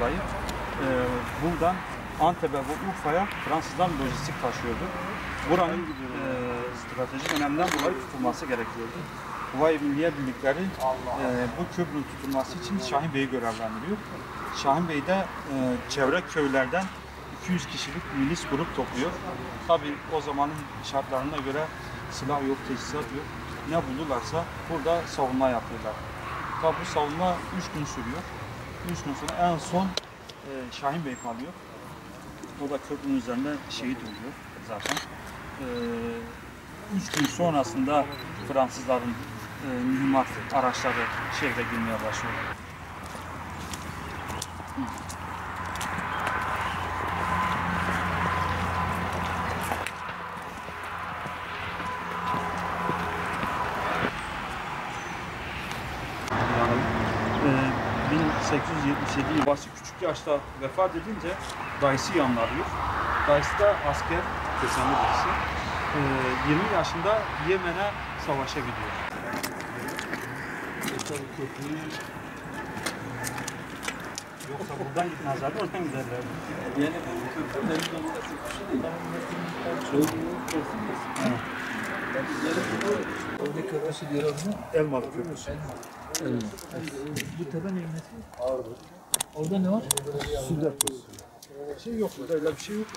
dolayı buradan Antep'e ve Urfa'ya Fransızlar lojistik taşıyordu. Buranın stratejik öneminden dolayı tutulması gerekiyordu. Kuvayi Milliye Birlikleri bu köprünün tutulması için Şahin Bey'i görevlendiriyor. Şahin Bey de çevre köylerden 200 kişilik milis grup topluyor. Tabii o zamanın şartlarına göre silah yok, teçhizat yok. Ne bulurlarsa burada savunma yapıyorlar. Tabii bu savunma 3 gün sürüyor. 3 gün sonra en son Şahin Bey kalıyor. O da köprünün üzerinde şehit oluyor zaten. 3 gün sonrasında Fransızların mühimmat araçları şehre girmeye başlıyor. Yani 1877 babası küçük yaşta vefat edince dayısı yanına alıyor. Dayısı da asker, kesenli birisi. 20 yaşında Yemen'e savaşa gidiyor. Yoksa buradan gitmezler, oradan giderler. Yani bu köprünün en sonunda köprüsü değil. O ne köprüsü diyor orada? Elmalı Köprüsü. Bu tepe neyin nesi? Orada ne var? Su deposu. Şey yok burada, öyle bir şey yok.